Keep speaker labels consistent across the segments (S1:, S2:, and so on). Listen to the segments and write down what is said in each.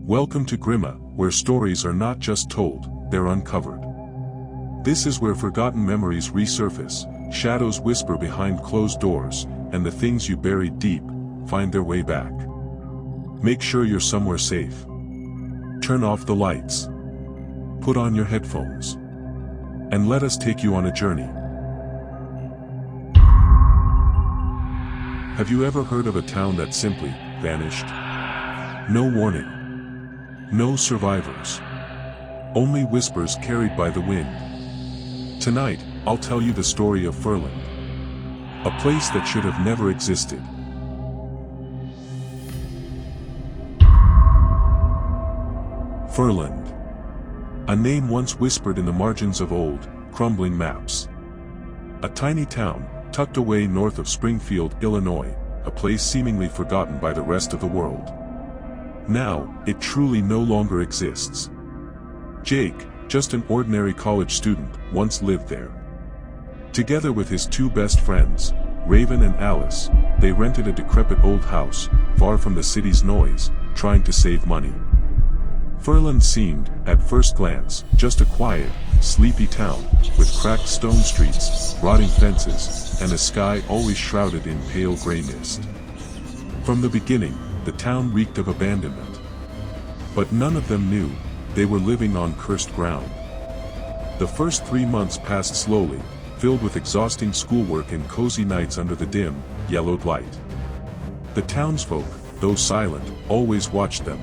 S1: Welcome to Grima, where stories are not just told, they're uncovered. This is where forgotten memories resurface, shadows whisper behind closed doors, and the things you buried deep find their way back. Make sure you're somewhere safe. Turn off the lights. Put on your headphones. And let us take you on a journey. Have you ever heard of a town that simply vanished? No warning. No survivors. Only whispers carried by the wind. Tonight, I'll tell you the story of Ferland. A place that should have never existed. Ferland. A name once whispered in the margins of old, crumbling maps. A tiny town, tucked away north of Springfield, Illinois, a place seemingly forgotten by the rest of the world. Now, it truly no longer exists. Jake, just an ordinary college student, once lived there. Together with his two best friends, Raven and Alice, they rented a decrepit old house, far from the city's noise, trying to save money. Ferland seemed, at first glance, just a quiet, sleepy town, with cracked stone streets, rotting fences, and a sky always shrouded in pale gray mist. From the beginning, the town reeked of abandonment. But none of them knew, they were living on cursed ground. The first 3 months passed slowly, filled with exhausting schoolwork and cozy nights under the dim, yellowed light. The townsfolk, though silent, always watched them.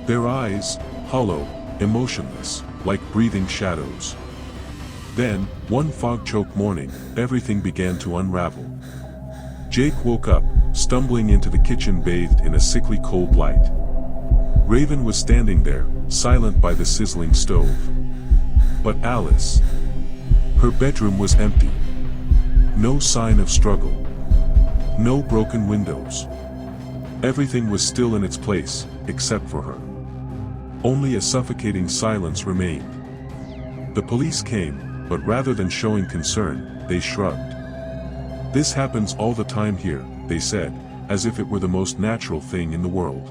S1: Their eyes, hollow, emotionless, like breathing shadows. Then, one fog-choked morning, everything began to unravel. Jake woke up, stumbling into the kitchen bathed in a sickly cold light. Raven was standing there, silent by the sizzling stove. But Alice. Her bedroom was empty. No sign of struggle. No broken windows. Everything was still in its place, except for her. Only a suffocating silence remained. The police came, but rather than showing concern, they shrugged. "This happens all the time here," they said, as if it were the most natural thing in the world.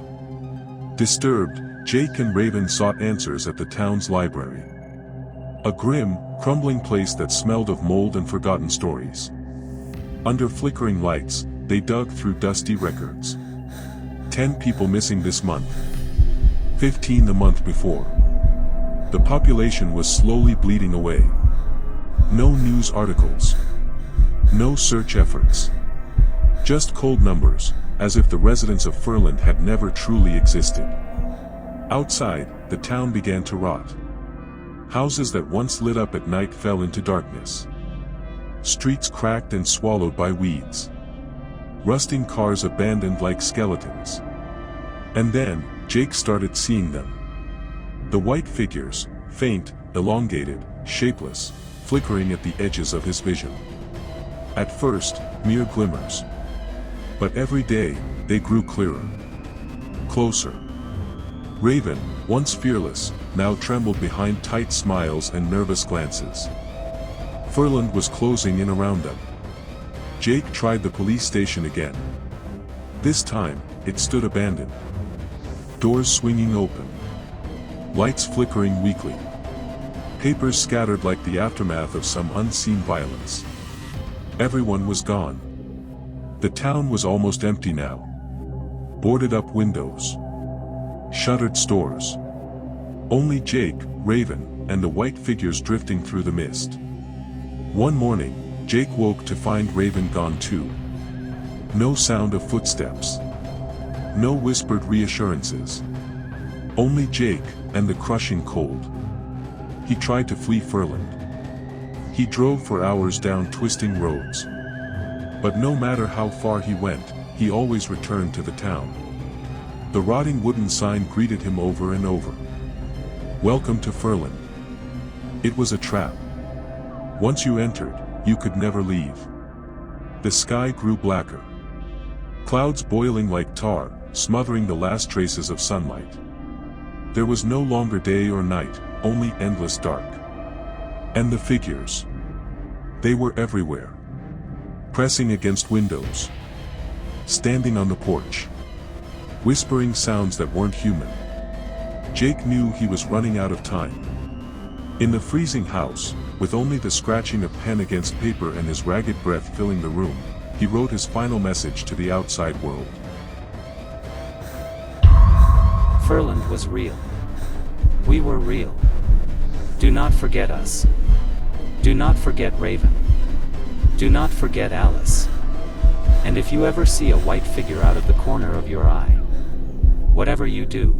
S1: Disturbed, Jake and Raven sought answers at the town's library. A grim, crumbling place that smelled of mold and forgotten stories. Under flickering lights, they dug through dusty records. 10 people missing this month. 15 the month before. The population was slowly bleeding away. No news articles. No search efforts. Just cold numbers, as if the residents of Ferland had never truly existed. Outside, the town began to rot. Houses that once lit up at night fell into darkness. Streets cracked and swallowed by weeds. Rusting cars abandoned like skeletons. And then, Jake started seeing them. The white figures, faint, elongated, shapeless, flickering at the edges of his vision. At first, mere glimmers. But every day, they grew clearer. Closer. Raven, once fearless, now trembled behind tight smiles and nervous glances. Ferland was closing in around them. Jake tried the police station again. This time, it stood abandoned. Doors swinging open. Lights flickering weakly. Papers scattered like the aftermath of some unseen violence. Everyone was gone. The town was almost empty now. Boarded up windows. Shuttered stores. Only Jake, Raven, and the white figures drifting through the mist. One morning, Jake woke to find Raven gone too. No sound of footsteps. No whispered reassurances. Only Jake, and the crushing cold. He tried to flee Ferland. He drove for hours down twisting roads. But no matter how far he went, he always returned to the town. The rotting wooden sign greeted him over and over. "Welcome to Ferland." It was a trap. Once you entered, you could never leave. The sky grew blacker. Clouds boiling like tar, smothering the last traces of sunlight. There was no longer day or night, only endless dark. And the figures. They were everywhere. Pressing against windows. Standing on the porch. Whispering sounds that weren't human. Jake knew he was running out of time. In the freezing house, with only the scratching of pen against paper and his ragged breath filling the room, he wrote his final message to the outside world.
S2: Ferland was real. We were real. Do not forget us. Do not forget Raven. Do not forget Alice. And if you ever see a white figure out of the corner of your eye, whatever you do,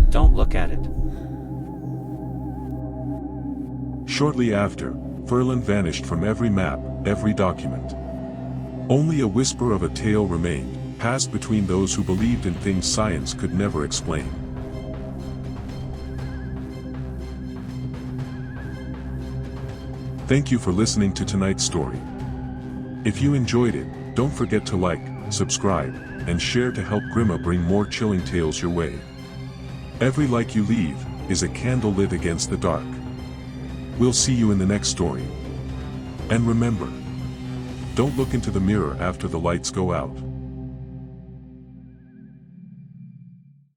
S2: don't look at it.
S1: Shortly after, Ferland vanished from every map, every document. Only a whisper of a tale remained, passed between those who believed in things science could never explain. Thank you for listening to tonight's story. If you enjoyed it, don't forget to like, subscribe, and share to help Grimma bring more chilling tales your way. Every like you leave is a candle lit against the dark. We'll see you in the next story. And remember, don't look into the mirror after the lights go out.